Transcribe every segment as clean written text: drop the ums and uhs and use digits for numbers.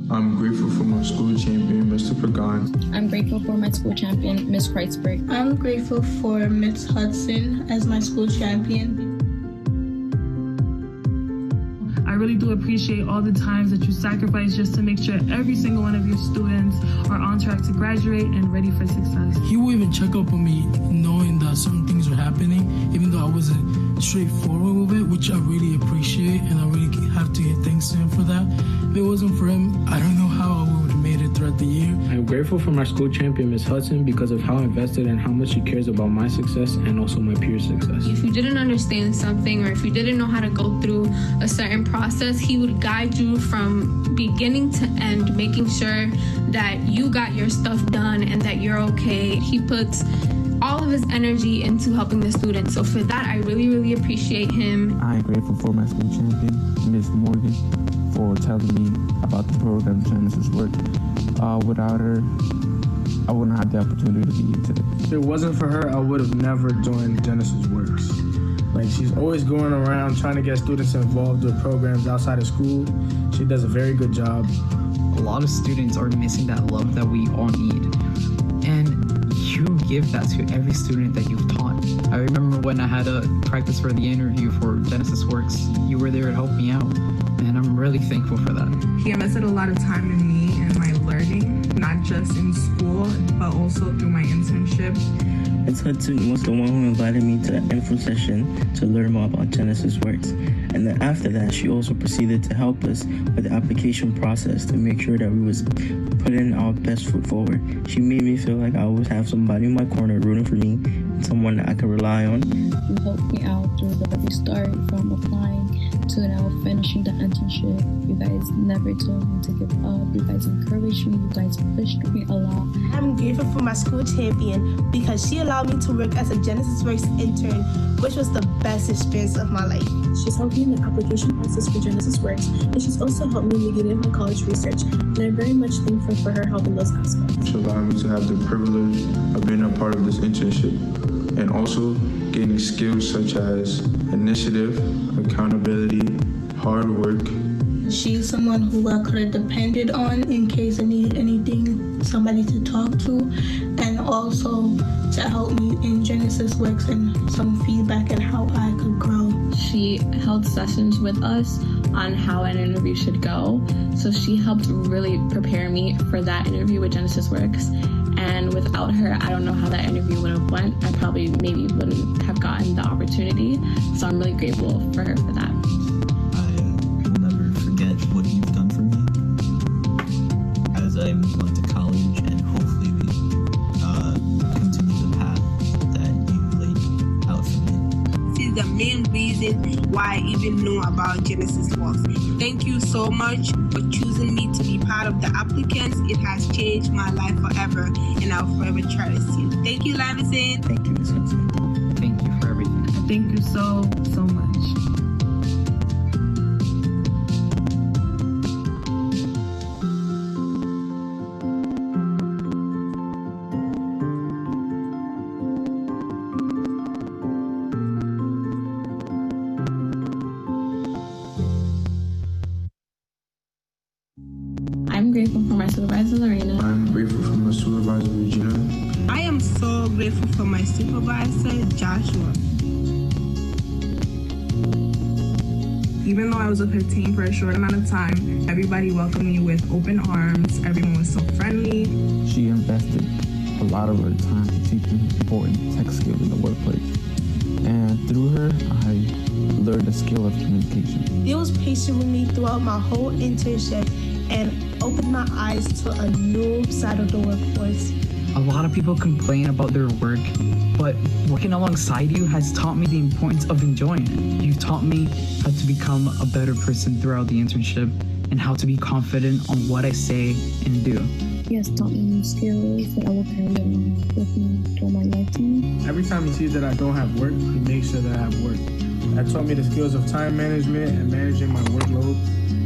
I'm grateful for my school champion, Mr. Pagan. I'm grateful for my school champion, Ms. Kreitzberg. I'm grateful for Ms. Hudson as my school champion. I really do appreciate all the times that you sacrifice just to make sure every single one of your students are on track to graduate and ready for success. He will even check up on me knowing that certain things are happening, even though I wasn't straightforward with it, which I really appreciate, and I really have to give thanks to him for that. If it wasn't for him, I don't know how I would have made it throughout the year. I'm grateful for my school champion, Ms. Hudson, because of how invested and how much she cares about my success and also my peers' success. If you didn't understand something or if you didn't know how to go through a certain process, he would guide you from beginning to end, making sure that you got your stuff done and that you're okay. He puts all of his energy into helping the students. So for that, I really, really appreciate him. I'm grateful for my school champion, Ms. Morgan, for telling me about the program Genesys Works. Without her, I wouldn't have the opportunity to be here today. If it wasn't for her, I would have never joined Genesys Works. Like, she's always going around trying to get students involved with programs outside of school. She does a very good job. A lot of students are missing that love that we all need. And you give that to every student that you've taught. I remember when I had to practice for the interview for Genesys Works, you were there to help me out. And I'm really thankful for that. He invested a lot of time in me and my learning, not just in school, but also through my internship. Ms. Hudson was the one who invited me to the info session to learn more about Genesys Works. And then after that, she also proceeded to help us with the application process to make sure that we was putting our best foot forward. She made me feel like I always have somebody in my corner rooting for me, and someone that I could rely on. You helped me out through the very start, from applying to now finishing the internship. You guys never told me to give up. You guys encouraged me. You guys pushed me a lot. I'm grateful for my school champion because she allowed me to work as a Genesys Works intern, which was the best experience of my life. She's helped me in the application process for Genesys Works, and she's also helped me navigate my college research, and I'm very much thankful for her help in those aspects. She allowed me to have the privilege of being a part of this internship and also gaining skills such as initiative, accountability, hard work. She's someone who I could have depended on in case I needed anything, somebody to talk to, and also to help me in Genesys Works and some feedback and how I could grow. She held sessions with us on how an interview should go. So she helped really prepare me for that interview with Genesys Works. And without her, I don't know how that interview would have went. I probably maybe wouldn't have gotten the opportunity. So I'm really grateful for her for that. I'll never forget what you've done for me as I move on to college, and hopefully we continue the path that you laid out for me. This is the main reason why I even know about Genesys Works. Thank you so much for choosing me to be part of the applicants. It has changed my life forever, and I'll forever cherish you. Thank you, Lavison. Thank you, Ms. Hudson. Thank you for everything. Thank you so, so much. I'm grateful for my supervisor, Lorena. I'm grateful for my supervisor, Regina. I am so grateful for my supervisor, Joshua. Even though I was with her team for a short amount of time, everybody welcomed me with open arms. Everyone was so friendly. She invested a lot of her time to teach me important tech skills in the workplace. And through her, I learned the skill of communication. They was patient with me throughout my whole internship and opened my eyes to a new side of the workforce. A lot of people complain about their work, but working alongside you has taught me the importance of enjoying it. You've taught me how to become a better person throughout the internship and how to be confident on what I say and do. He has taught me new skills that I will carry on with me through my lifetime. Every time he sees that I don't have work, he makes sure that I have work. That taught me the skills of time management and managing my workload,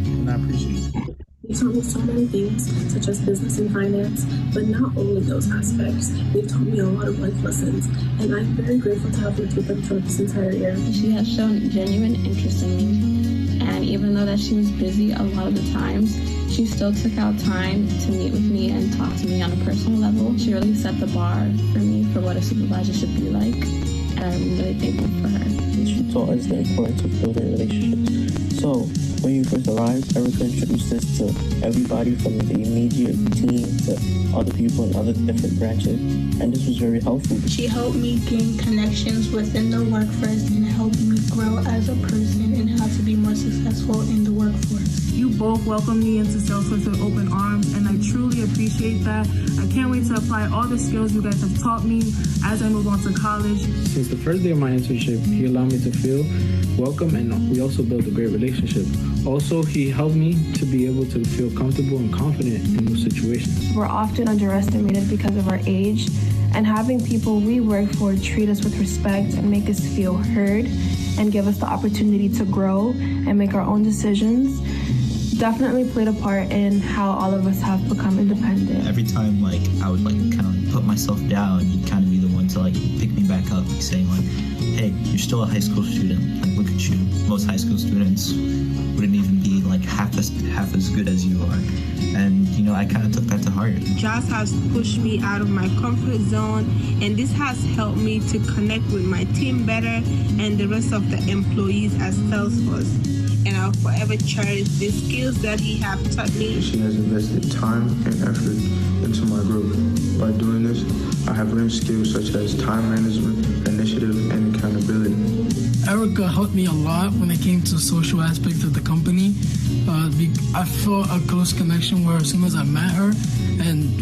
and I appreciate it. You've taught me so many things, such as business and finance, but not only those aspects. You've taught me a lot of life lessons, and I'm very grateful to have worked with them throughout this entire year. She has shown genuine interest in me, and even though that she was busy a lot of the times, She still took out time to meet with me and talk to me on a personal level. She really set the bar for me for what a supervisor should be like, and I'm really thankful for her. She taught us the importance of building relationships. So, when you first arrived, Erica introduced us to everybody from the immediate team to other people in other different branches, and this was very helpful. She helped me gain connections within the workforce and helped me grow as a person and how to be more successful in the workforce. You both welcomed me into Salesforce with open arms, and I truly appreciate that. I can't wait to apply all the skills you guys have taught me as I move on to college. Since the first day of my internship, he allowed me to feel welcome, and we also built a great relationship. Also, he helped me to be able to feel comfortable and confident in those situations. We're often underestimated because of our age, and having people we work for treat us with respect and make us feel heard and give us the opportunity to grow and make our own decisions definitely played a part in how all of us have become independent. Every time I would kind of put myself down, you'd kind of be the one to pick me back up, saying hey, you're still a high school student. Look at you. Most high school students wouldn't even be half as good as you are. And I kind of took that to heart. Joss has pushed me out of my comfort zone, and this has helped me to connect with my team better and the rest of the employees at Salesforce. And I'll forever cherish the skills that he has taught me. She has invested time and effort into my growth. By doing this, I have learned skills such as time management, initiative, and accountability. Erica helped me a lot when it came to social aspects of the company. I felt a close connection where as soon as I met her, and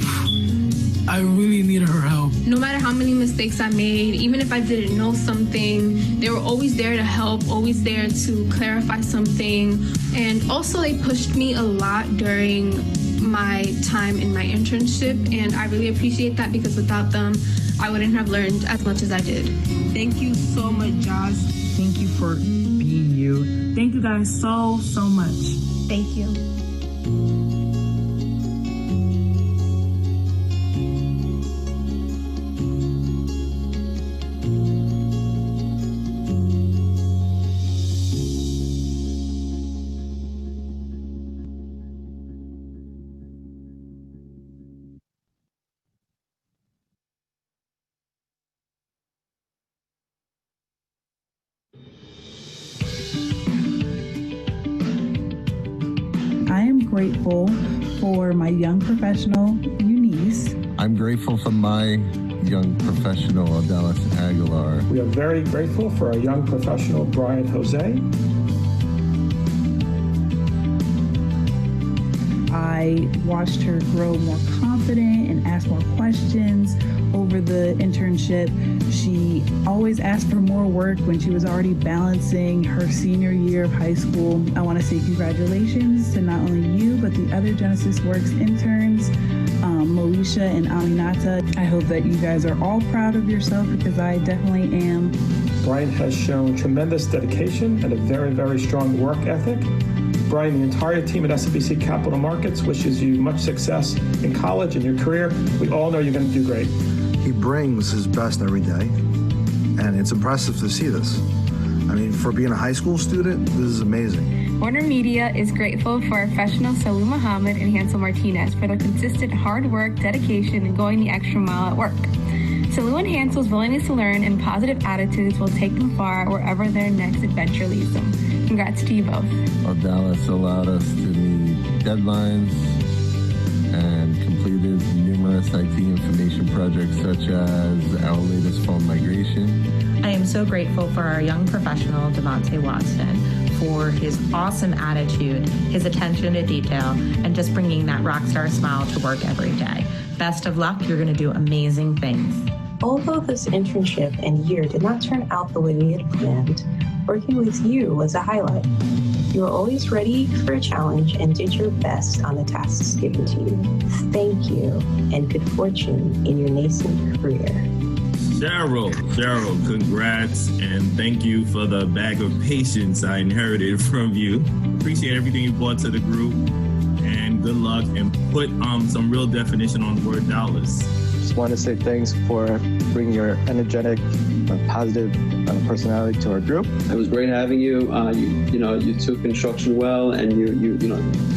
I really needed her help. No matter how many mistakes I made, even if I didn't know something, they were always there to help, always there to clarify something. And also they pushed me a lot during my time in my internship, and I really appreciate that because without them, I wouldn't have learned as much as I did. Thank you so much, Joss. Thank you for being you. Thank you guys so much. Thank you. I am grateful for my young professional, Eunice. I'm grateful for my young professional, Dallas Aguilar. We are very grateful for our young professional, Brian Jose. I watched her grow more confident and ask more questions over the internship. She always asked for more work when she was already balancing her senior year of high school. I want to say congratulations to not only you, but the other Genesys Works interns, Moesha and Aminata. I hope that you guys are all proud of yourself because I definitely am. Brian has shown tremendous dedication and a very, very strong work ethic. Brian, the entire team at SMBC Capital Markets wishes you much success in college and your career. We all know you're going to do great. He brings his best every day, and it's impressive to see this. I mean, for being a high school student, this is amazing. Warner Media is grateful for our professionals Salou Muhammad and Hansel Martinez for their consistent hard work, dedication, and going the extra mile at work. Salou and Hansel's willingness to learn and positive attitudes will take them far wherever their next adventure leads them. Congrats to you both. Dallas allowed us to meet deadlines and completed numerous IT information projects such as our latest phone migration. I am so grateful for our young professional, Devontae Watson, for his awesome attitude, his attention to detail, and just bringing that rock star smile to work every day. Best of luck. You're going to do amazing things. Although this internship and year did not turn out the way we had planned, working with you was a highlight. You were always ready for a challenge and did your best on the tasks given to you. Thank you, and good fortune in your nascent career. Cheryl, congrats, and thank you for the bag of patience I inherited from you. Appreciate everything you brought to the group, and good luck, and put some real definition on the word dollars. just want to say thanks for bringing your energetic, positive personality to our group. It was great having you. You took instruction well, and you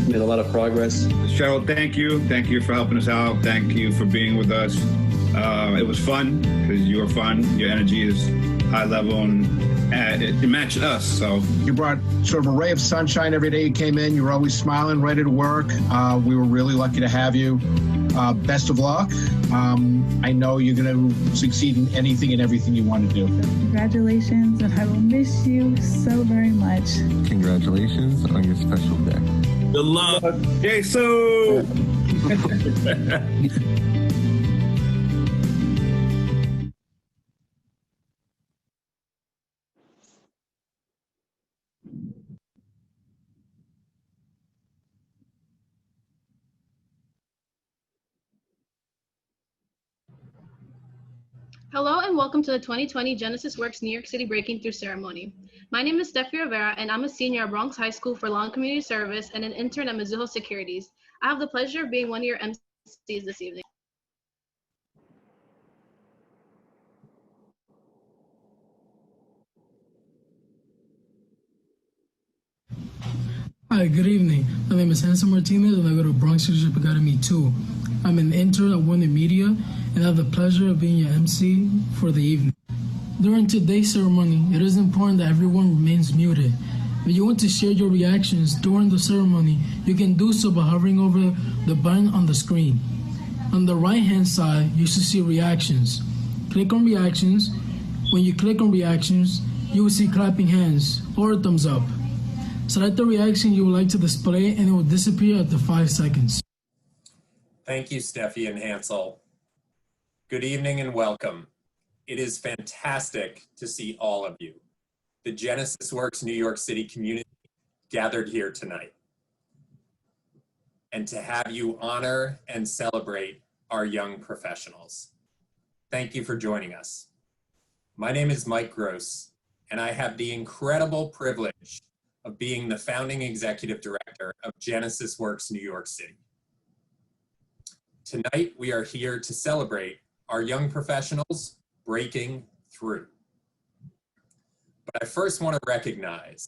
made a lot of progress. Cheryl, thank you. Thank you for helping us out. Thank you for being with us. It was fun because you were fun. Your energy is high level and it matched us. So you brought sort of a ray of sunshine every day you came in. You were always smiling, ready to work. We were really lucky to have you. Best of luck. I know you're going to succeed in anything and everything you want to do. Congratulations, and I will miss you so very much. Congratulations on your special day. Good luck. Yay, so. Hello and welcome to the 2020 Genesys Works New York City Breaking Through Ceremony. My name is Steffi Rivera and I'm a senior at Bronx High School for Law and Community Service and an intern at Mizuho Securities. I have the pleasure of being one of your MCs this evening. Hi, good evening. My name is Hanson Martinez and I go to Bronx Leadership Academy 2. I'm an intern at Warner Media and I have the pleasure of being your MC for the evening. During today's ceremony, it is important that everyone remains muted. If you want to share your reactions during the ceremony, you can do so by hovering over the button on the screen. On the right-hand side, you should see reactions. Click on reactions. When you click on reactions, you will see clapping hands or a thumbs up. Select the reaction you would like to display and it will disappear after 5 seconds. Thank you, Steffi and Hansel. Good evening and welcome. It is fantastic to see all of you, the Genesys Works New York City community gathered here tonight, and to have you honor and celebrate our young professionals. Thank you for joining us. My name is Mike Gross, and I have the incredible privilege of being the founding executive director of Genesys Works New York City. Tonight, we are here to celebrate our young professionals breaking through. But I first want to recognize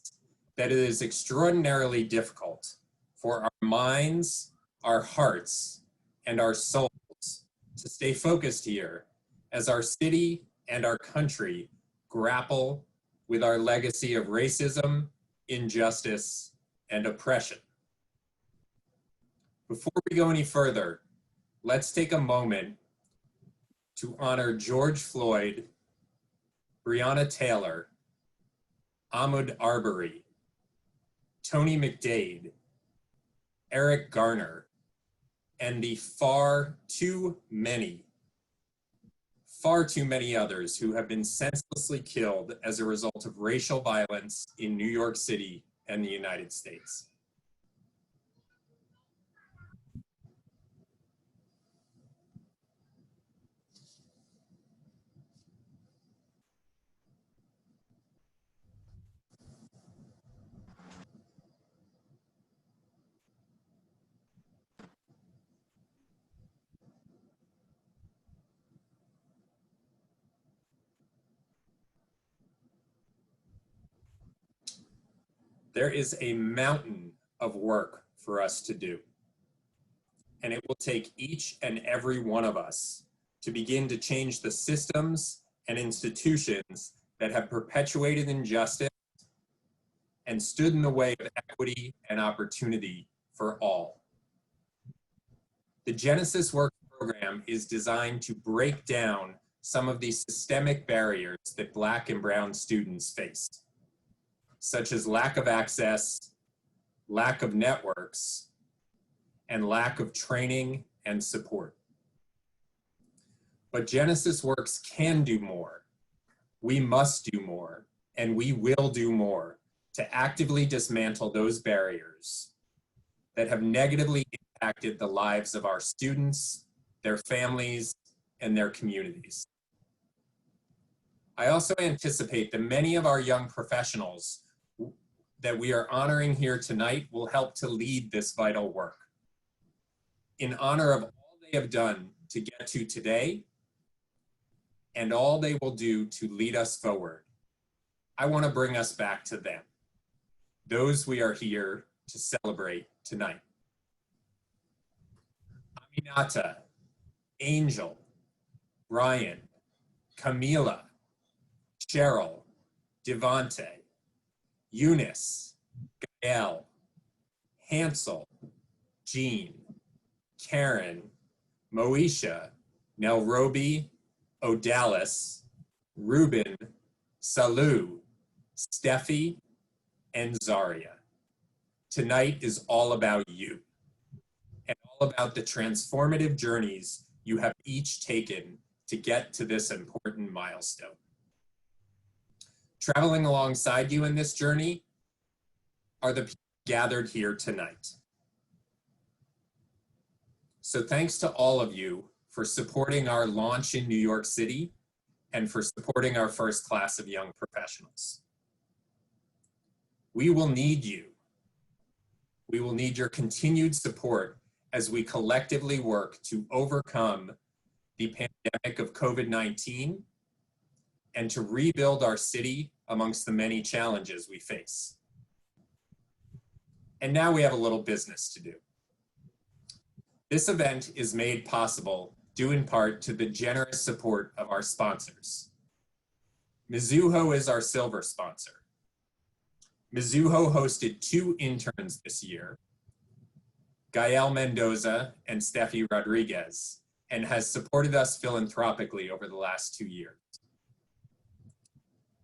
that it is extraordinarily difficult for our minds, our hearts, and our souls to stay focused here as our city and our country grapple with our legacy of racism, injustice, and oppression. Before we go any further, let's take a moment to honor George Floyd, Breonna Taylor, Ahmaud Arbery, Tony McDade, Eric Garner, and the far too many others who have been senselessly killed as a result of racial violence in New York City and the United States. There is a mountain of work for us to do, and it will take each and every one of us to begin to change the systems and institutions that have perpetuated injustice and stood in the way of equity and opportunity for all. The Genesys Works program is designed to break down some of these systemic barriers that Black and Brown students face, such as lack of access, lack of networks, and lack of training and support. But Genesys Works can do more. We must do more, and we will do more to actively dismantle those barriers that have negatively impacted the lives of our students, their families, and their communities. I also anticipate that many of our young professionals that we are honoring here tonight will help to lead this vital work. In honor of all they have done to get to today and all they will do to lead us forward, I want to bring us back to them, those we are here to celebrate tonight. Aminata, Angel, Brian, Camila, Cheryl, Devante, Eunice, Gael, Hansel, Jean, Karen, Moesha, Nelrobi, Odalis, Ruben, Salu, Steffi, and Zaria. Tonight is all about you and all about the transformative journeys you have each taken to get to this important milestone. Traveling alongside you in this journey are the people gathered here tonight. So thanks to all of you for supporting our launch in New York City and for supporting our first class of young professionals. We will need you. We will need your continued support as we collectively work to overcome the pandemic of COVID-19 and to rebuild our city amongst the many challenges we face. And now we have a little business to do. This event is made possible due in part to the generous support of our sponsors. Mizuho is our silver sponsor. Mizuho hosted 2 interns this year, Gael Mendoza and Steffi Rodriguez, and has supported us philanthropically over the last 2 years.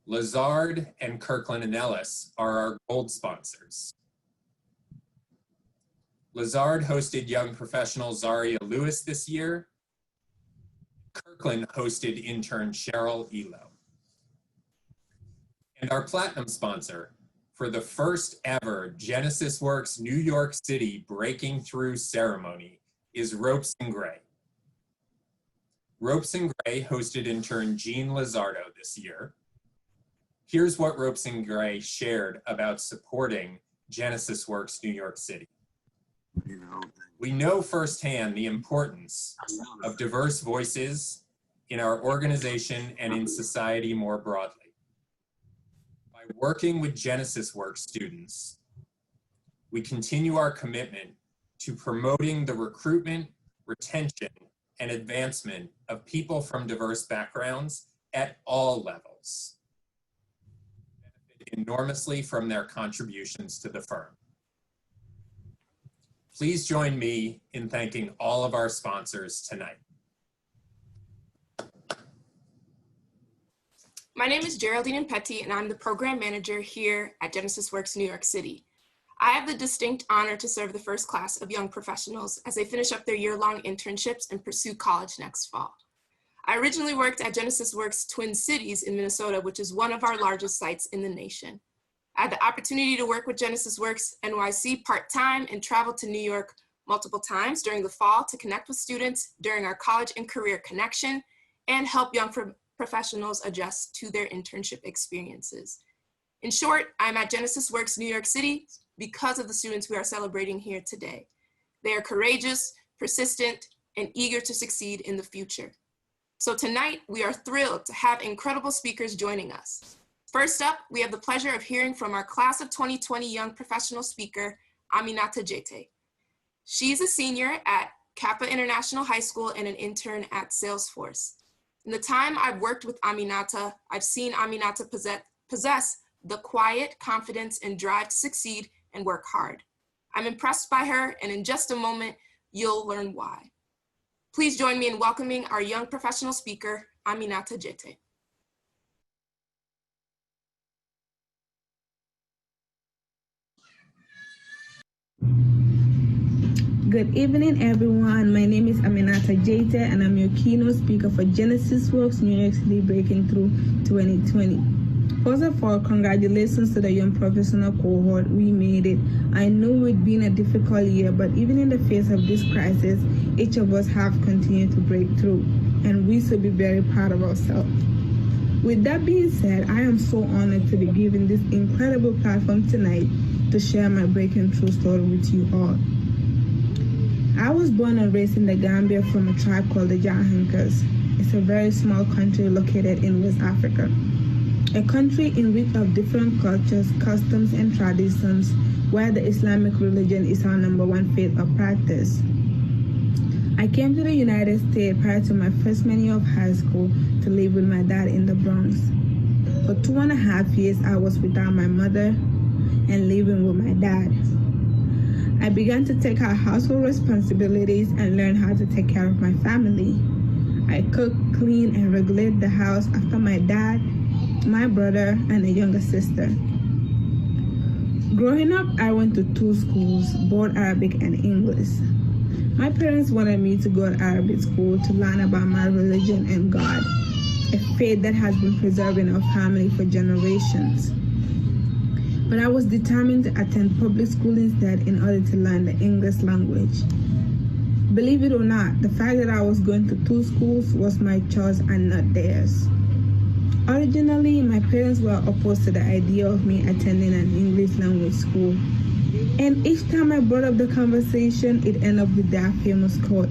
Lazard and Kirkland and Ellis are our gold sponsors. Lazard hosted young professional Zaria Lewis this year. Kirkland hosted intern Cheryl Elo. And our platinum sponsor for the first ever Genesys Works New York City Breaking Through ceremony is Ropes and Gray. Ropes and Gray hosted intern Jean Lizardo this year. Here's what Ropes and Gray shared about supporting Genesys Works New York City. We know firsthand the importance of diverse voices in our organization and in society more broadly. By working with Genesys Works students, we continue our commitment to promoting the recruitment, retention, and advancement of people from diverse backgrounds at all levels. Benefit enormously from their contributions to the firm. Please join me in thanking all of our sponsors tonight. My name is Geraldine Petty, and I'm the program manager here at Genesys Works New York City. I have the distinct honor to serve the first class of young professionals as they finish up their year-long internships and pursue college next fall. I originally worked at Genesys Works Twin Cities in Minnesota, which is one of our largest sites in the nation. I had the opportunity to work with Genesys Works NYC part-time and travel to New York multiple times during the fall to connect with students during our college and career connection and help young professionals adjust to their internship experiences. In short, I'm at Genesys Works New York City because of the students we are celebrating here today. They are courageous, persistent, and eager to succeed in the future. So tonight, we are thrilled to have incredible speakers joining us. First up, we have the pleasure of hearing from our class of 2020 young professional speaker, Aminata Jete. She's a senior at Kappa International High School and an intern at Salesforce. In the time I've worked with Aminata, I've seen Aminata possess the quiet confidence and drive to succeed and work hard. I'm impressed by her, and in just a moment, you'll learn why. Please join me in welcoming our young professional speaker, Aminata Jete. Good evening, everyone. My name is Aminata Jete, and I'm your keynote speaker for Genesys Works New York City Breaking Through 2020. First of all, congratulations to the young professional cohort. We made it. I know it's been a difficult year, but even in the face of this crisis, each of us have continued to break through, and we should be very proud of ourselves. With that being said, I am so honored to be given this incredible platform tonight to share my breaking through story with you all. I was born and raised in the Gambia from a tribe called the Jahankas. It's a very small country located in West Africa. A country in which of different cultures, customs, and traditions, where the Islamic religion is our number one faith of practice. I came to the United States prior to my freshman year of high school to live with my dad in the Bronx. For 2.5 years, I was without my mother and living with my dad. I began to take out household responsibilities and learn how to take care of my family. I cook, clean, and regulate the house after my dad, my brother, and a younger sister. Growing up, I went to 2 schools, both Arabic and English. My parents wanted me to go to Arabic school to learn about my religion and God, a faith that has been preserving our family for generations. But I was determined to attend public school instead in order to learn the English language. Believe it or not, the fact that I was going to 2 schools was my choice and not theirs. Originally, my parents were opposed to the idea of me attending an English language school. And each time I brought up the conversation, it ended up with their famous quote,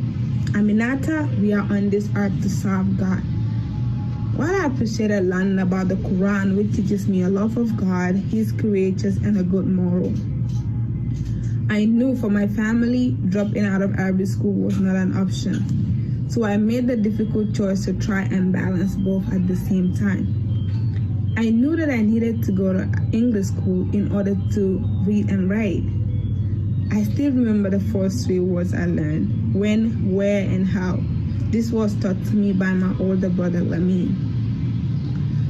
"Aminata, we are on this earth to serve God." While I appreciated learning about the Quran, which teaches me a love of God, His creatures, and a good moral, I knew for my family, dropping out of Arabic school was not an option. So I made the difficult choice to try and balance both at the same time. I knew that I needed to go to English school in order to read and write. I still remember the first 3 words I learned: when, where, and how. This was taught to me by my older brother, Lamin.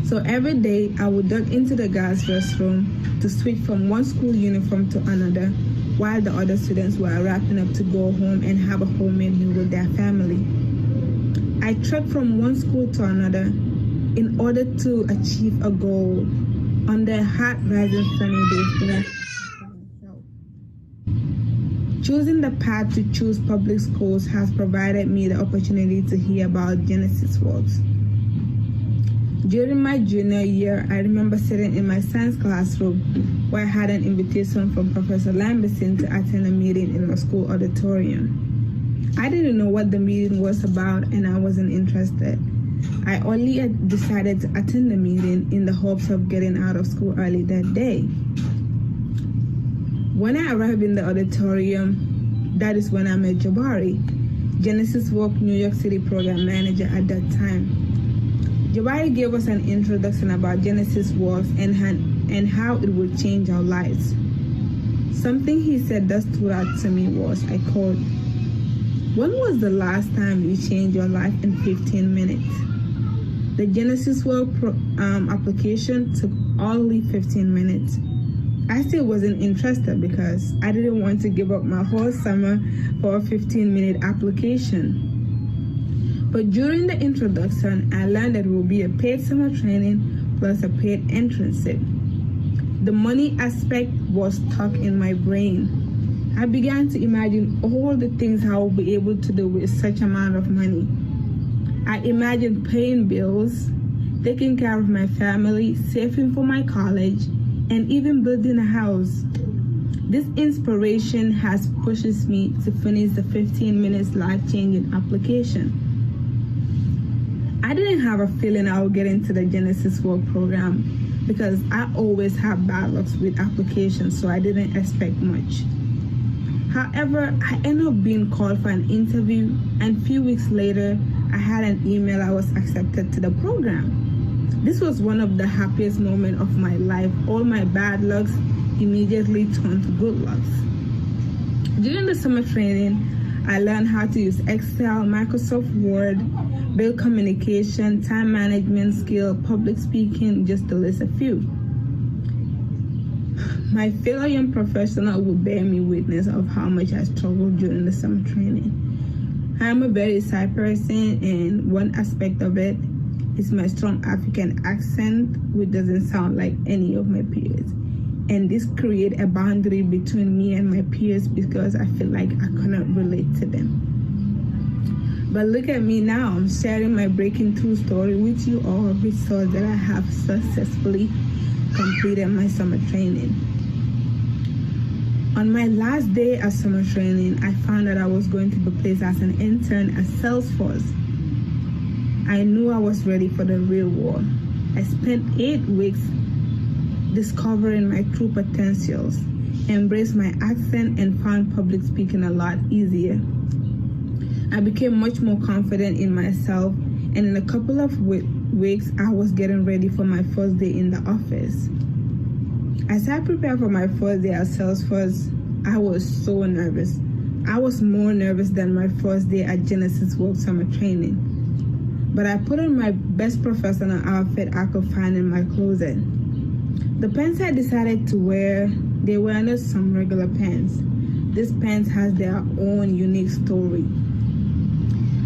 So every day, I would duck into the girls' restroom to switch from one school uniform to another, while the other students were wrapping up to go home and have a homemade meal with their family. I trekked from one school to another in order to achieve a goal on the hot, rising sunny days. Choosing the path to choose public schools has provided me the opportunity to hear about Genesys Works. During my junior year, I remember sitting in my science classroom where I had an invitation from Professor Lamberson to attend a meeting in my school auditorium. I didn't know what the meeting was about and I wasn't interested. I only decided to attend the meeting in the hopes of getting out of school early that day. When I arrived in the auditorium, that is when I met Jabari, Genesys Works New York City program manager at that time. Jabari gave us an introduction about Genesys Works and how it would change our lives. Something he said that stood out to me was, I quote, "When was the last time you changed your life in 15 minutes? The Genesys Works application took only 15 minutes. I still wasn't interested because I didn't want to give up my whole summer for a 15-minute application. But during the introduction, I learned that it will be a paid summer training plus a paid internship. The money aspect was stuck in my brain. I began to imagine all the things I would be able to do with such amount of money. I imagined paying bills, taking care of my family, saving for my college, and even building a house. This inspiration has pushes me to finish the 15 minutes life-changing application. I didn't have a feeling I would get into the Genesys Works program because I always have bad luck with applications, so I didn't expect much. However, I ended up being called for an interview, and a few weeks later, I had an email I was accepted to the program. This was one of the happiest moments of my life. All my bad lucks immediately turned to good lucks. During the summer training, I learned how to use Excel, Microsoft Word, build communication, time management skill, public speaking, just to list a few. My fellow young professional will bear me witness of how much I struggled during the summer training. I am a very shy person, and one aspect of it is my strong African accent, which doesn't sound like any of my peers. And this creates a boundary between me and my peers because I feel like I cannot relate to them. But look at me now, I'm sharing my breaking through story with you all, which shows that I have successfully completed my summer training. On my last day of summer training, I found that I was going to be placed as an intern at Salesforce. I knew I was ready for the real world. I spent 8 weeks discovering my true potentials, embraced my accent, and found public speaking a lot easier. I became much more confident in myself, and in a couple of weeks, I was getting ready for my first day in the office. As I prepared for my first day at Salesforce, I was so nervous. I was more nervous than my first day at Genesys Works summer training. But I put on my best professional outfit I could find in my closet. The pants I decided to wear, they were not some regular pants. These pants has their own unique story.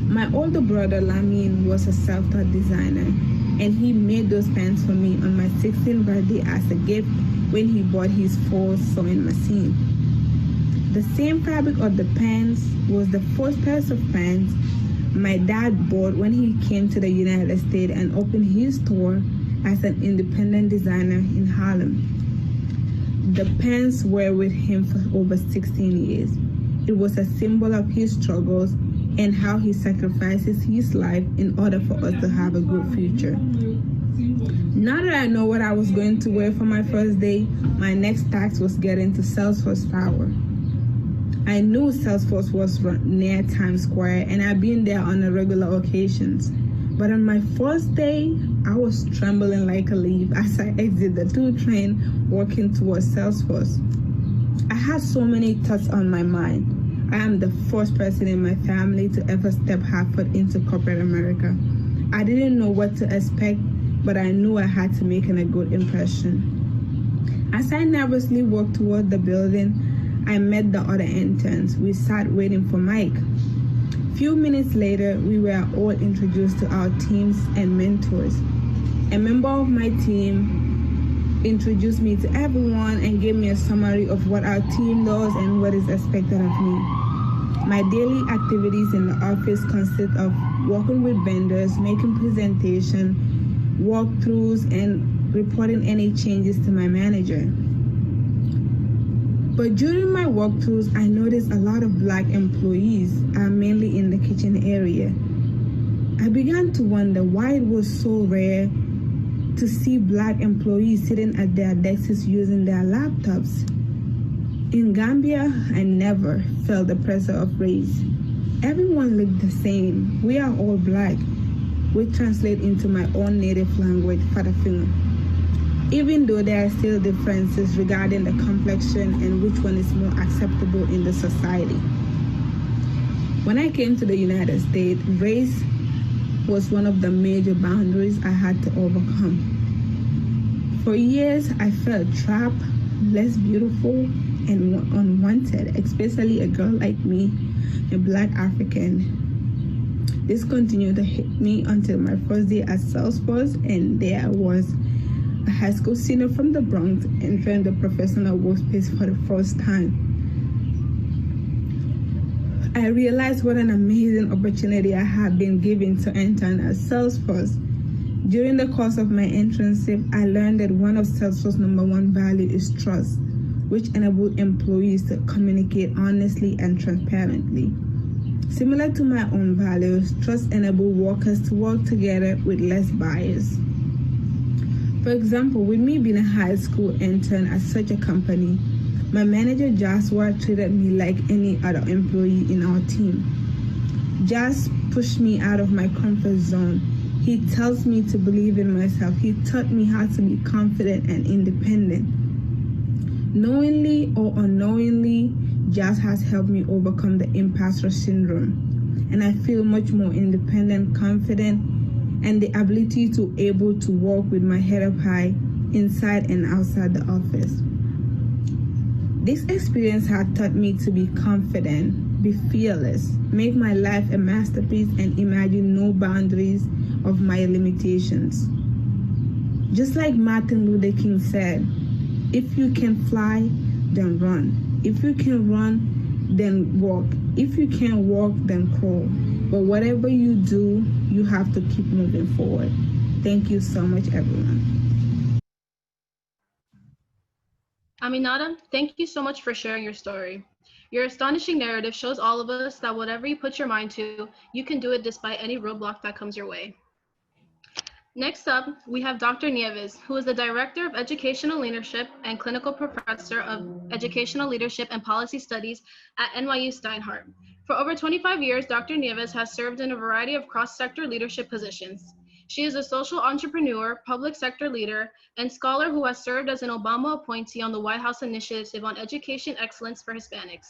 My older brother, Lamin, was a self-taught designer, and he made those pants for me on my 16th birthday as a gift when he bought his first sewing machine. The same fabric of the pants was the first pair of pants my dad bought when he came to the United States and opened his store as an independent designer in Harlem. The pants were with him for over 16 years. It was a symbol of his struggles and how he sacrifices his life in order for us to have a good future. Now that I know what I was going to wear for my first day, my next task was getting to Salesforce Tower. I knew Salesforce was near Times Square, and I've been there on regular occasions. But on my first day, I was trembling like a leaf as I exited the 2 train walking towards Salesforce. I had so many thoughts on my mind. I am the first person in my family to ever step half-foot into corporate America. I didn't know what to expect, but I knew I had to make a good impression. As I nervously walked toward the building, I met the other interns. We sat waiting for Mike. Few minutes later, we were all introduced to our teams and mentors. A member of my team introduced me to everyone and gave me a summary of what our team does and what is expected of me. My daily activities in the office consist of working with vendors, making presentations, walkthroughs, and reporting any changes to my manager. But during my walkthroughs, I noticed a lot of Black employees, mainly in the kitchen area. I began to wonder why it was so rare to see Black employees sitting at their desks using their laptops. In Gambia, I never felt the pressure of race. Everyone looked the same. We are all Black, which translates into my own native language, Farafina. Even though there are still differences regarding the complexion and which one is more acceptable in the society. When I came to the United States, race was one of the major boundaries I had to overcome. For years, I felt trapped, less beautiful, and unwanted, especially a girl like me, a Black African. This continued to hit me until my first day at Salesforce, and there I was, a high school senior from the Bronx, entering the professional workspace for the first time. I realized what an amazing opportunity I had been given to intern at Salesforce. During the course of my internship, I learned that one of Salesforce's #1 value is trust, which enables employees to communicate honestly and transparently. Similar to my own values, trust enables workers to work together with less bias. For example, with me being a high school intern at such a company, my manager Joshua treated me like any other employee in our team. Josh pushed me out of my comfort zone. He tells me to believe in myself. He taught me how to be confident and independent. Knowingly or unknowingly, Josh has helped me overcome the imposter syndrome, and I feel much more independent, confident, and the ability to able to walk with my head up high inside and outside the office. This experience had taught me to be confident, be fearless, make my life a masterpiece, and imagine no boundaries of my limitations. Just like Martin Luther King said, if you can fly, then run. If you can run, then walk. If you can't walk, then crawl. But whatever you do, you have to keep moving forward. Thank you so much, everyone. Aminata, thank you so much for sharing your story. Your astonishing narrative shows all of us that whatever you put your mind to, you can do it despite any roadblock that comes your way. Next up, we have Dr. Nieves, who is the Director of Educational Leadership and Clinical Professor of Educational Leadership and Policy Studies at NYU Steinhardt. For over 25 years, Dr. Nieves has served in a variety of cross-sector leadership positions. She is a social entrepreneur, public sector leader, and scholar who has served as an Obama appointee on the White House Initiative on Education Excellence for Hispanics.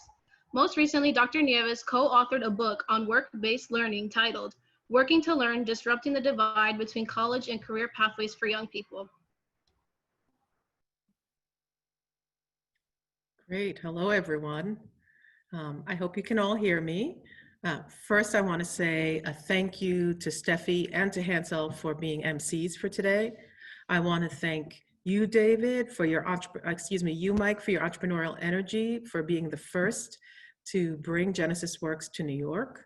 Most recently, Dr. Nieves co-authored a book on work-based learning titled Working to Learn, Disrupting the Divide Between College and Career Pathways for Young People. Great. Hello, everyone. I hope you can all hear me. First, I want to say a thank you to Steffi and to Hansel for being MCs for today. I want to thank you, David, for your, you, Mike, for your entrepreneurial energy, for being the first to bring Genesys Works to New York.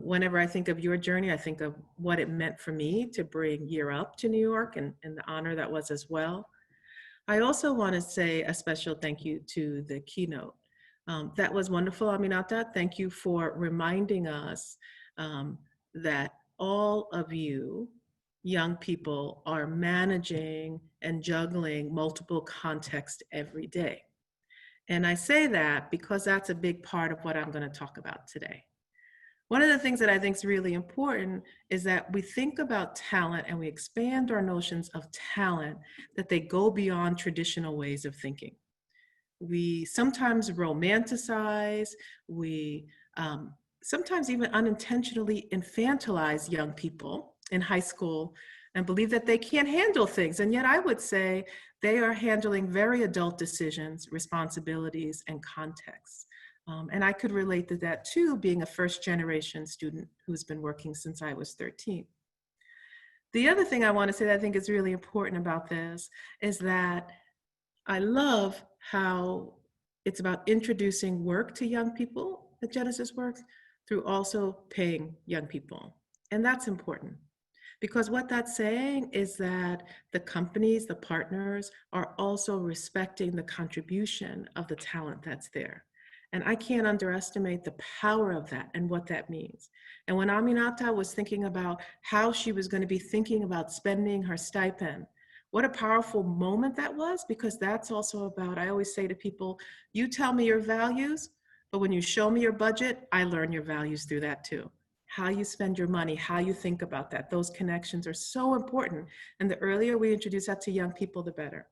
Whenever I think of your journey, I think of what it meant for me to bring Year Up to New York and the honor that was as well. I also want to say a special thank you to the keynote. That was wonderful, Aminata. Thank you for reminding us that all of you young people are managing and juggling multiple contexts every day. And I say that because that's a big part of what I'm going to talk about today. One of the things that I think is really important is that we think about talent and we expand our notions of talent, that they go beyond traditional ways of thinking. We sometimes romanticize, we sometimes even unintentionally infantilize young people in high school and believe that they can't handle things. And yet I would say they are handling very adult decisions, responsibilities, and contexts. And I could relate to that too, being a first-generation student who's been working since I was 13. The other thing I want to say that I think is really important about this is that I love how it's about introducing work to young people at Genesys Works through also paying young people. And that's important because what that's saying is that the companies, the partners are also respecting the contribution of the talent that's there. And I can't underestimate the power of that and what that means. And when Aminata was thinking about how she was going to be thinking about spending her stipend, what a powerful moment that was, because that's also about, I always say to people, you tell me your values, but when you show me your budget, I learn your values through that too. How you spend your money, how you think about that, those connections are so important. And the earlier we introduce that to young people, the better.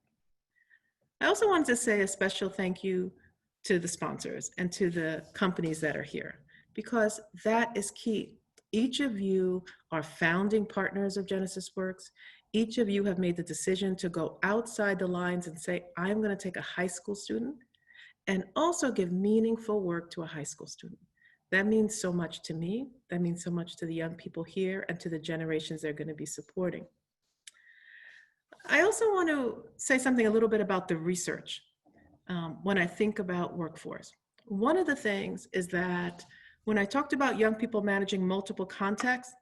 I also wanted to say a special thank you to the sponsors and to the companies that are here, because that is key. Each of you are founding partners of Genesys Works. Each of you have made the decision to go outside the lines and say, I'm going to take a high school student and also give meaningful work to a high school student. That means so much to me. That means so much to the young people here and to the generations they're going to be supporting. I also want to say something a little bit about the research. When I think about workforce. One of the things is that when I talked about young people managing multiple contexts,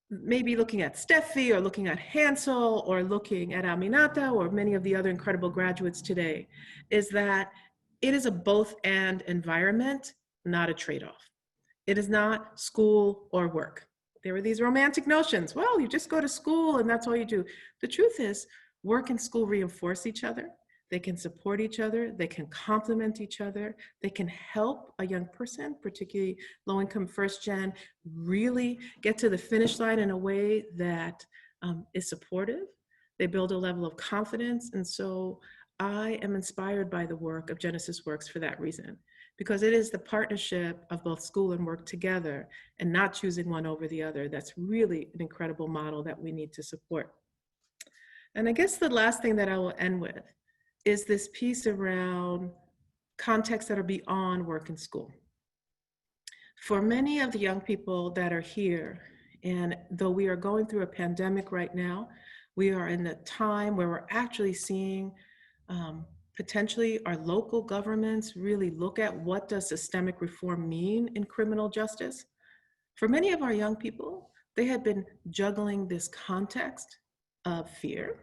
maybe looking at Steffi or looking at Hansel or looking at Aminata or many of the other incredible graduates today, is that it is a both and environment, not a trade-off. It is not school or work. There are these romantic notions. Well, you just go to school and that's all you do. The truth is work and school reinforce each other. They can support each other, they can complement each other, they can help a young person, particularly low-income first-gen, really get to the finish line in a way that is supportive. They build a level of confidence, and so I am inspired by the work of Genesys Works for that reason, because it is the partnership of both school and work together and not choosing one over the other that's really an incredible model that we need to support. And I guess the last thing that I will end with is this piece around contexts that are beyond work and school. For many of the young people that are here, and though we are going through a pandemic right now, we are in a time where we're actually seeing potentially our local governments really look at what does systemic reform mean in criminal justice. For many of our young people, they had been juggling this context of fear,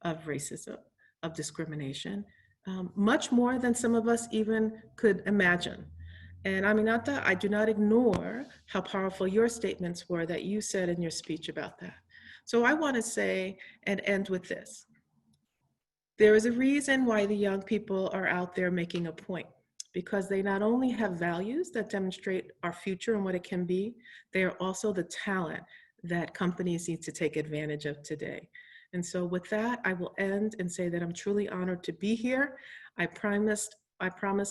of racism, of discrimination, much more than some of us even could imagine. And Aminata, I do not ignore how powerful your statements were that you said in your speech about that. So I want to say and end with this. There is a reason why the young people are out there making a point, because they not only have values that demonstrate our future and what it can be, they are also the talent that companies need to take advantage of today. And so with that, I will end and say that I'm truly honored to be here. I promised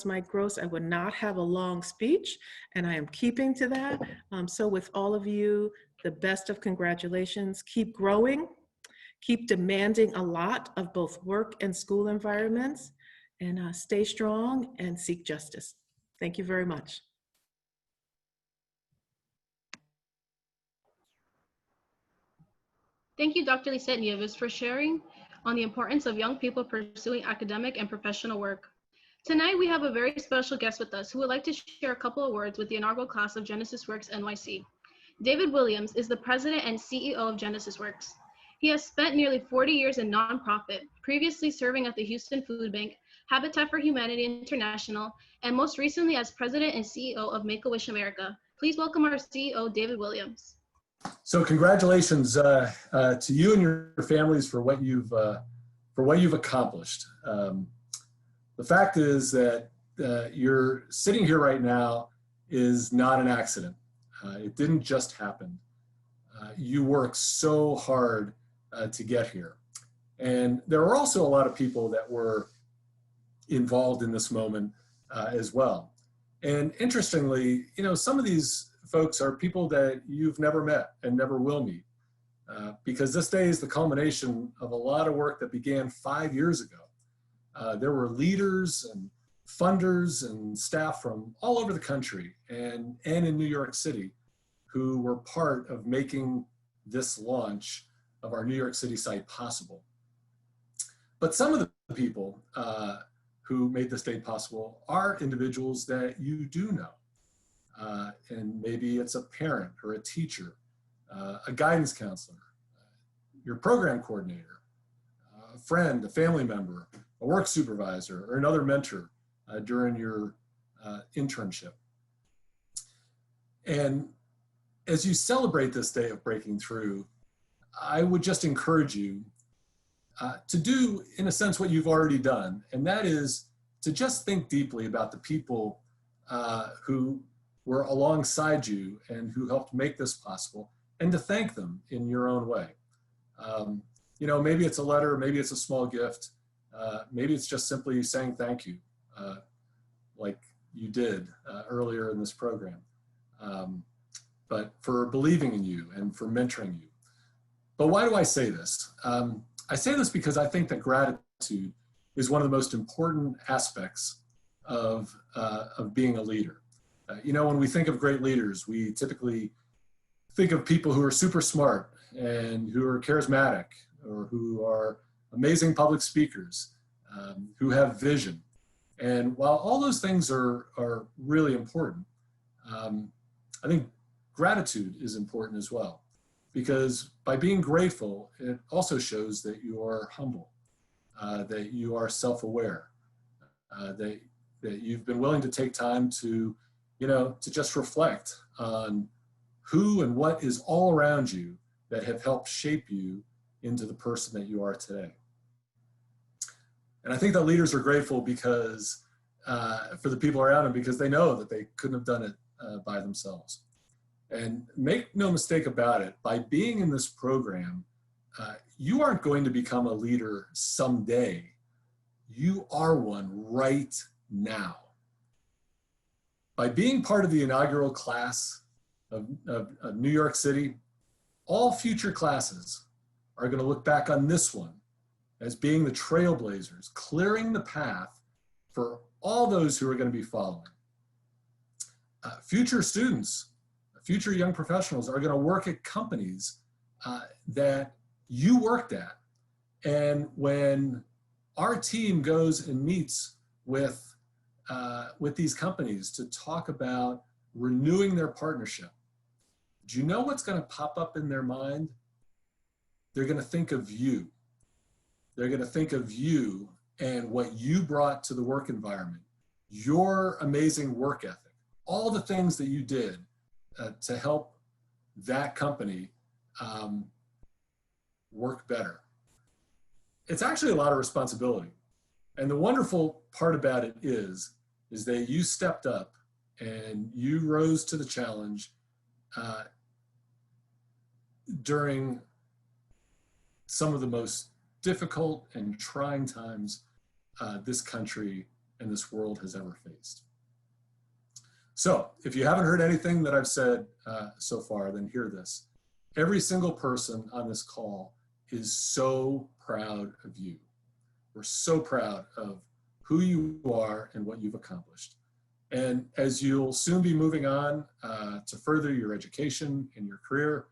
Mike Gross I would not have a long speech, and I am keeping to that. So with all of you, the best of congratulations. Keep growing, keep demanding a lot of both work and school environments, and stay strong and seek justice. Thank you very much. Thank you, Dr. Lisette Nieves, for sharing on the importance of young people pursuing academic and professional work. Tonight, we have a very special guest with us who would like to share a couple of words with the inaugural class of Genesys Works NYC. David Williams is the president and CEO of Genesys Works. He has spent nearly 40 years in nonprofit, previously serving at the Houston Food Bank, Habitat for Humanity International, and most recently as president and CEO of Make-A-Wish America. Please welcome our CEO, David Williams. So congratulations to you and your families for what you've accomplished. The fact is that you're sitting here right now is not an accident. It didn't just happen. You worked so hard to get here. And there are also a lot of people that were involved in this moment as well. And interestingly, you know, some of these folks are people that you've never met and never will meet, because this day is the culmination of a lot of work that began 5 years ago. There were leaders and funders and staff from all over the country and in New York City who were part of making this launch of our New York City site possible. But some of the people who made this day possible are individuals that you do know. And maybe it's a parent or a teacher, a guidance counselor, your program coordinator, a friend, a family member, a work supervisor, or another mentor during your internship. And as you celebrate this day of breaking through, I would just encourage you to do, in a sense, what you've already done, and that is to just think deeply about the people who were alongside you and who helped make this possible, and to thank them in your own way. You know, maybe it's a letter, maybe it's a small gift, maybe it's just simply saying thank you, like you did earlier in this program, but for believing in you and for mentoring you. But why do I say this? I say this because I think that gratitude is one of the most important aspects of being a leader. You know, when we think of great leaders, we typically think of people who are super smart and who are charismatic or who are amazing public speakers, who have vision. And while all those things are really important, I think gratitude is important as well, because by being grateful, it also shows that you are humble, that you are self-aware, that you've been willing to take time to, you know, to just reflect on who and what is all around you that have helped shape you into the person that you are today. And I think that leaders are grateful because, for the people around them, because they know that they couldn't have done it by themselves. And make no mistake about it, by being in this program, you aren't going to become a leader someday. You are one right now. By being part of the inaugural class of New York City, all future classes are going to look back on this one as being the trailblazers, clearing the path for all those who are going to be following. Future students, future young professionals are going to work at companies that you worked at. And when our team goes and meets with these companies to talk about renewing their partnership, do you know what's going to pop up in their mind? They're going to think of you. They're going to think of you and what you brought to the work environment, your amazing work ethic, all the things that you did to help that company work better. It's actually a lot of responsibility. And the wonderful part about it is that you stepped up and you rose to the challenge during some of the most difficult and trying times this country and this world has ever faced. So if you haven't heard anything that I've said so far, then hear this. Every single person on this call is so proud of you. We're so proud of who you are and what you've accomplished. And as you'll soon be moving on to further your education and your career,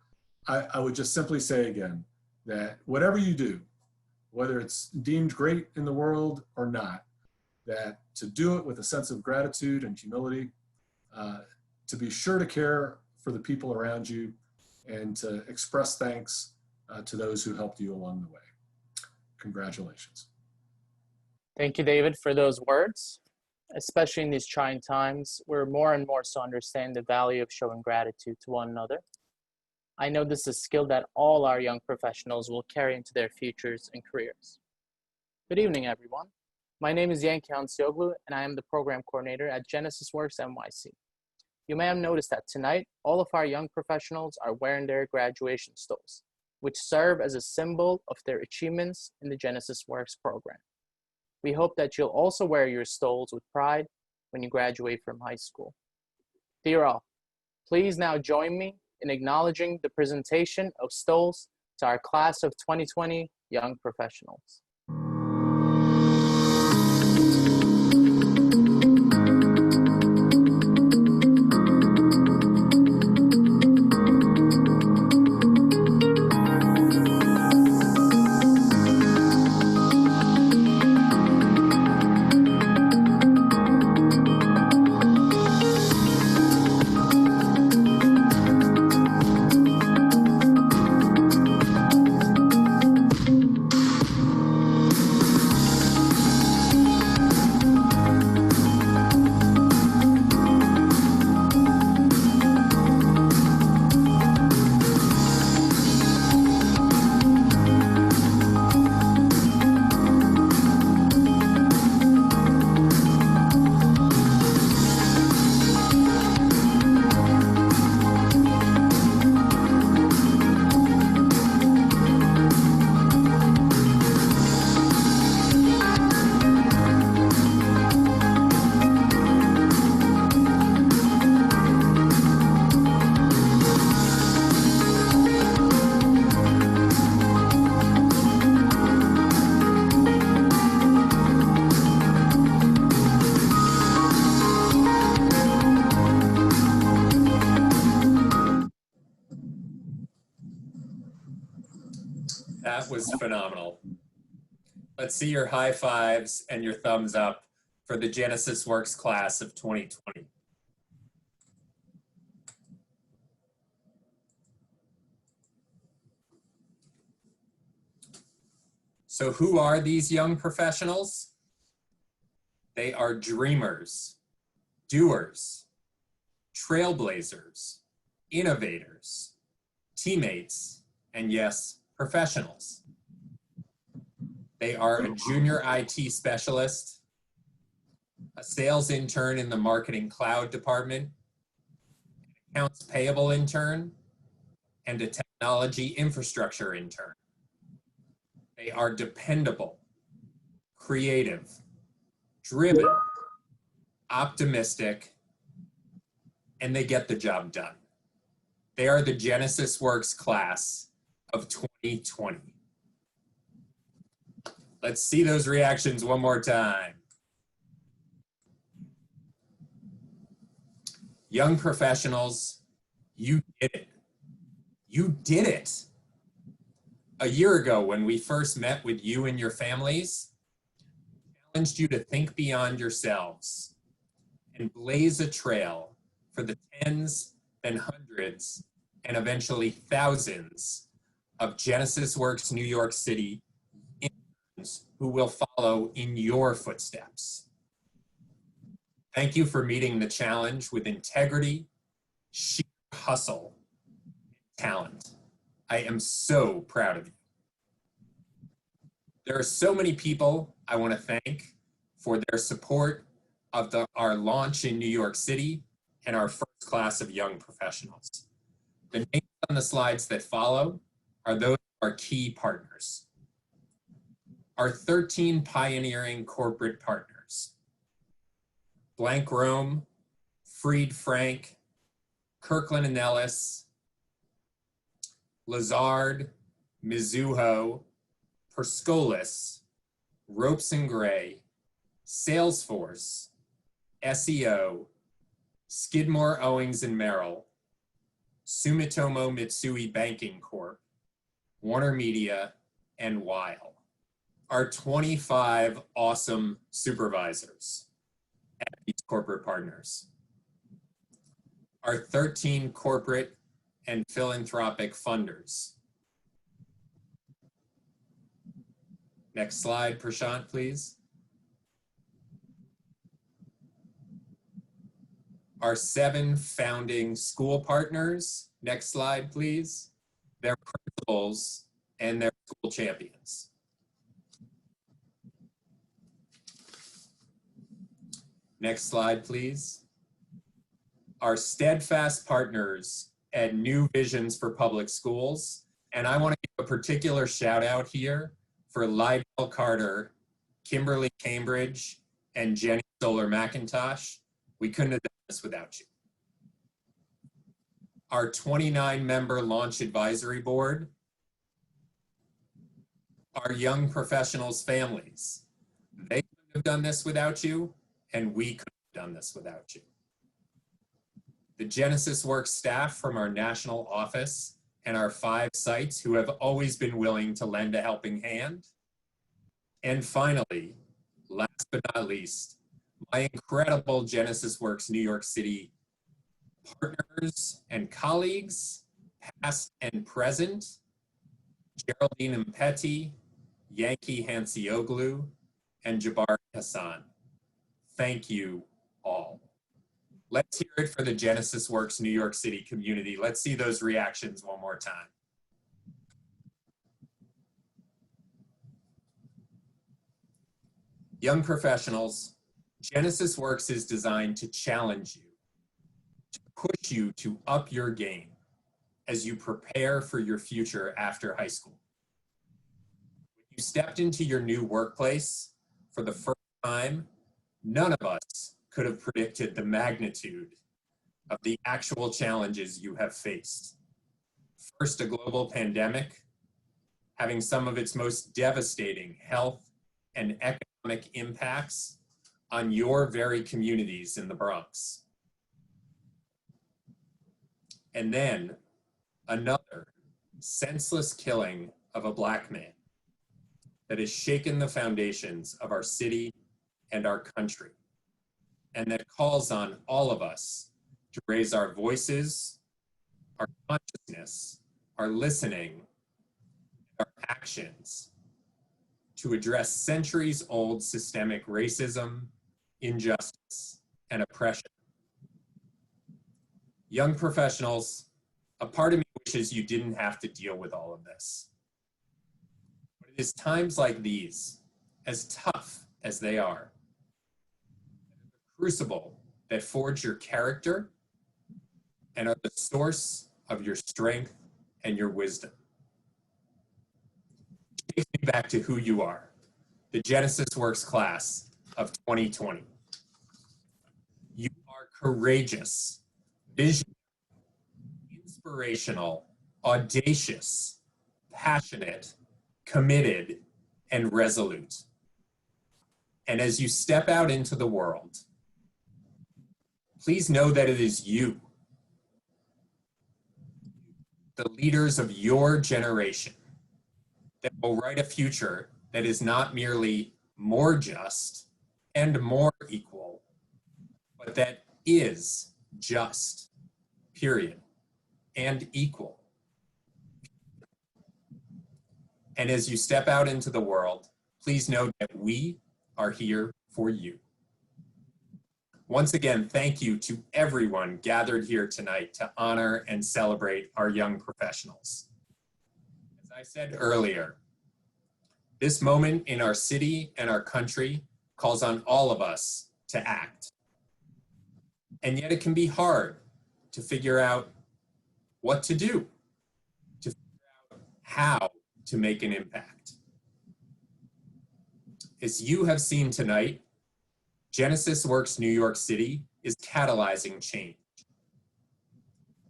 I would just simply say again that whatever you do, whether it's deemed great in the world or not, that to do it with a sense of gratitude and humility, to be sure to care for the people around you, and to express thanks to those who helped you along the way. Congratulations. Thank you, David, for those words. Especially in these trying times, we're more and more so understand the value of showing gratitude to one another. I know this is a skill that all our young professionals will carry into their futures and careers. Good evening, everyone. My name is Yanki Hansioglu, and I am the program coordinator at Genesys Works NYC. You may have noticed that tonight, all of our young professionals are wearing their graduation stoles, which serve as a symbol of their achievements in the Genesys Works program. We hope that you'll also wear your stoles with pride when you graduate from high school. Dear all, please now join me in acknowledging the presentation of stoles to our class of 2020 young professionals. That was phenomenal. Let's see your high fives and your thumbs up for the Genesys Works class of 2020. So who are these young professionals? They are dreamers, doers, trailblazers, innovators, teammates, and yes, professionals. They are a junior IT specialist, a sales intern in the marketing cloud department, an accounts payable intern, and a technology infrastructure intern. They are dependable, creative, driven, optimistic, and they get the job done. They are the Genesys Works class of 2020. Let's see those reactions one more time. Young professionals, you did it. You did it. A year ago, when we first met with you and your families, we challenged you to think beyond yourselves and blaze a trail for the tens and hundreds and eventually thousands of Genesys Works New York City interns who will follow in your footsteps. Thank you for meeting the challenge with integrity, sheer hustle, and talent. I am so proud of you. There are so many people I want to thank for their support of our launch in New York City and our first class of young professionals. The names on the slides that follow are those of our key partners. Our 13 pioneering corporate partners: Blank Rome, Fried Frank, Kirkland and Ellis, Lazard, Mizuho, Perscolis, Ropes and Gray, Salesforce, SEO, Skidmore, Owings and Merrill, Sumitomo Mitsui Banking Corp, Warner Media, and Weil. Our 25 awesome supervisors at these corporate partners. Our 13 corporate and philanthropic funders. Next slide, Prashant, please. Our 7 founding school partners. Next slide, please. Their principals and their school champions. Next slide, please. Our steadfast partners at New Visions for Public Schools. And I want to give a particular shout out here for Lydell Carter, Kimberly Cambridge, and Jenny Solar McIntosh. We couldn't have done this without you. Our 29-member launch advisory board, our young professionals' families. They couldn't have done this without you, and we couldn't have done this without you. The Genesys Works staff from our national office and our 5 sites who have always been willing to lend a helping hand. And finally, last but not least, my incredible Genesys Works New York City partners and colleagues, past and present, Geraldine Mpetti, Yankee Hansioglu, and Jabari Hassan. Thank you all. Let's hear it for the Genesys Works New York City community. Let's see those reactions one more time. Young professionals, Genesys Works is designed to challenge you, to push you to up your game as you prepare for your future after high school. When you stepped into your new workplace for the first time, none of us could have predicted the magnitude of the actual challenges you have faced. First, a global pandemic, having some of its most devastating health and economic impacts on your very communities in the Bronx. And then another senseless killing of a Black man that has shaken the foundations of our city and our country, and that calls on all of us to raise our voices, our consciousness, our listening, our actions to address centuries-old systemic racism, injustice, and oppression. Young professionals, a part of me wishes you didn't have to deal with all of this. But it is times like these, as tough as they are, the crucible that forge your character and are the source of your strength and your wisdom. Take me back to who you are, the Genesys Works class of 2020. You are courageous, visionary, inspirational, audacious, passionate, committed, and resolute. And as you step out into the world, please know that it is you, the leaders of your generation, that will write a future that is not merely more just and more equal, but that is just, period, and equal. And as you step out into the world, please know that we are here for you. Once again, thank you to everyone gathered here tonight to honor and celebrate our young professionals. As I said earlier, this moment in our city and our country calls on all of us to act. And yet it can be hard to figure out what to do, to figure out how to make an impact. As you have seen tonight, Genesys Works New York City is catalyzing change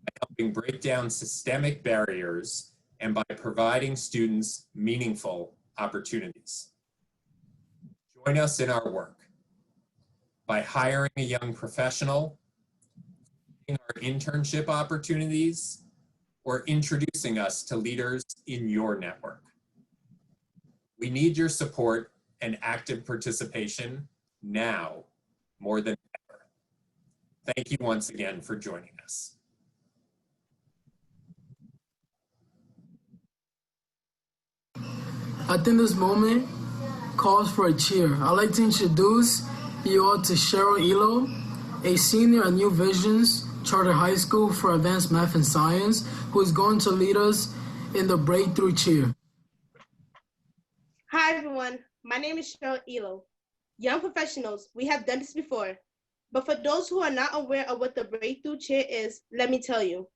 by helping break down systemic barriers and by providing students meaningful opportunities. Join us in our work by hiring a young professional, in our internship opportunities, or introducing us to leaders in your network. We need your support and active participation now more than ever. Thank you once again for joining us. I think this moment calls for a cheer. I'd like to introduce you all to Cheryl Elo, a senior at New Visions Charter High School for Advanced Math and Science, who is going to lead us in the breakthrough cheer. Hi everyone, my name is Cheryl Elo. Young professionals, we have done this before, but for those who are not aware of what the breakthrough cheer is, let me tell you.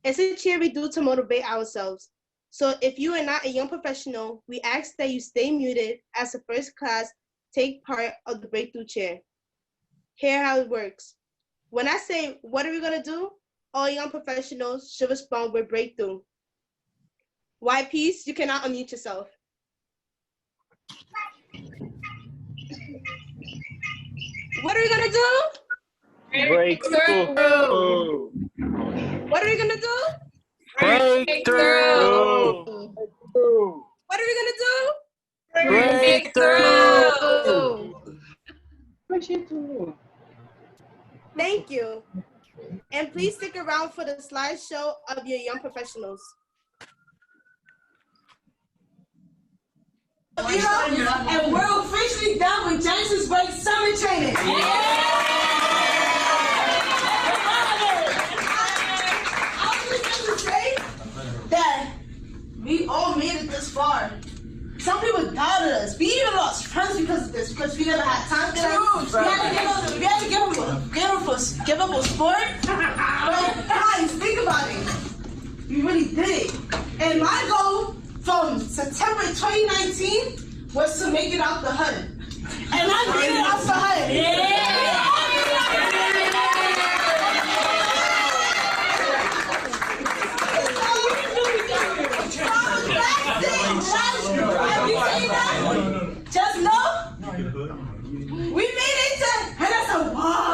It's a cheer we do to motivate ourselves. So if you are not a young professional, we ask that you stay muted as the first class take part of the breakthrough cheer. Here's how it works. When I say, what are we gonna do? All young professionals should respond with breakthrough. Why, peace? You cannot unmute yourself. What are we gonna do? Breakthrough. What are we gonna do? Breakthrough. What are we gonna do? Breakthrough. Thank you. And please stick around for the slideshow of your young professionals. And we're officially done with Genesys Works Summer Training. I was just going to say that we all made it this far. Some people doubted us. We even lost friends because of this, because we never had time for them. We had to give up a sport. But guys, think about it. We really did it. And my goal from September 2019 was to make it out the hood. And I made it out the hood. Just know, we made it to, and that's a wow.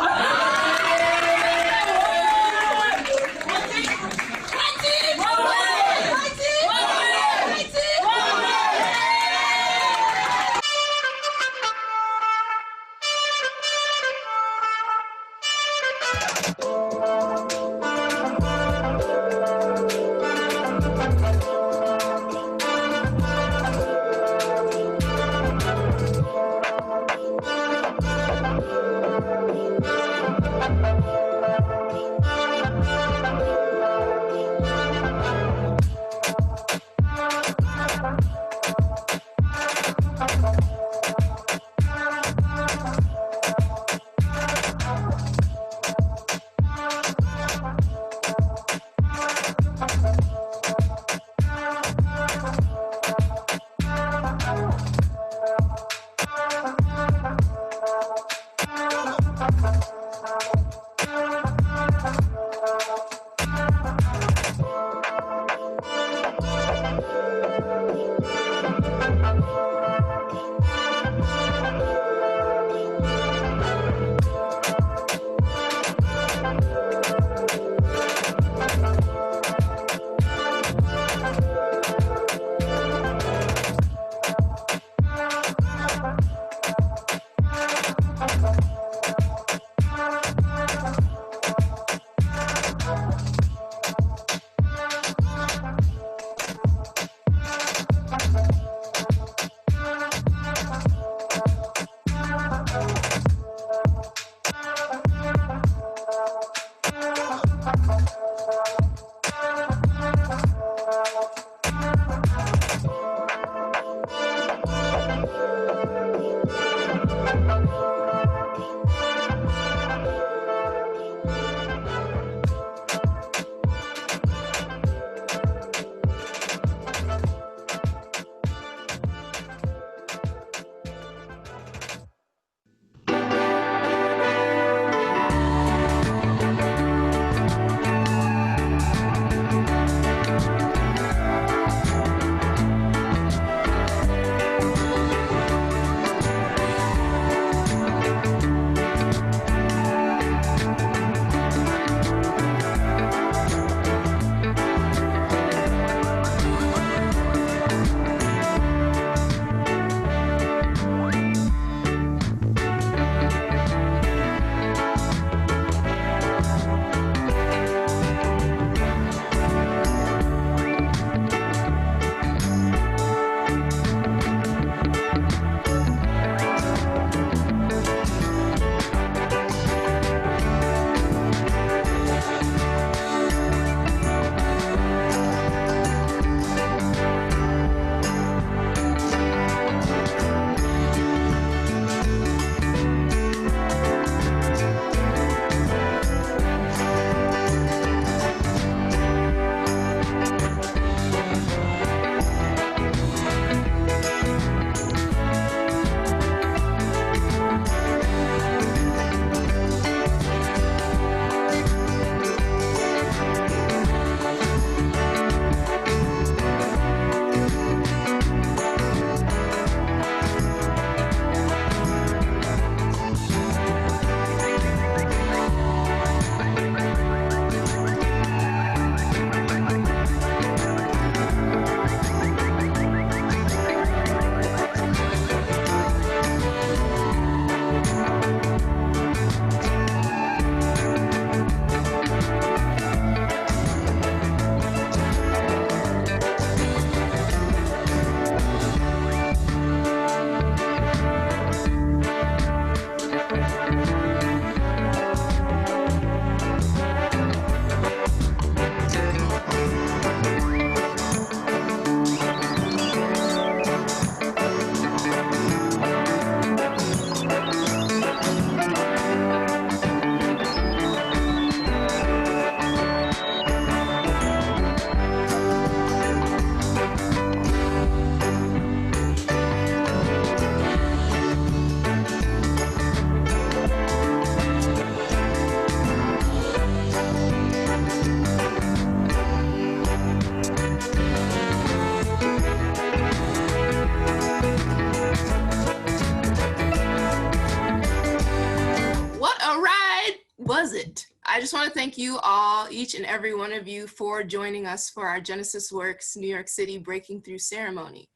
thank you all, each and every one of you, for joining us for our Genesys Works New York City Breaking Through ceremony.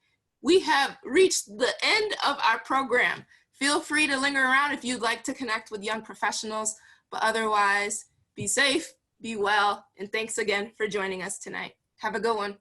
We have reached the end of our program. Feel free to linger around if you'd like to connect with young professionals, but otherwise, be safe, be well, and thanks again for joining us tonight. Have a good one.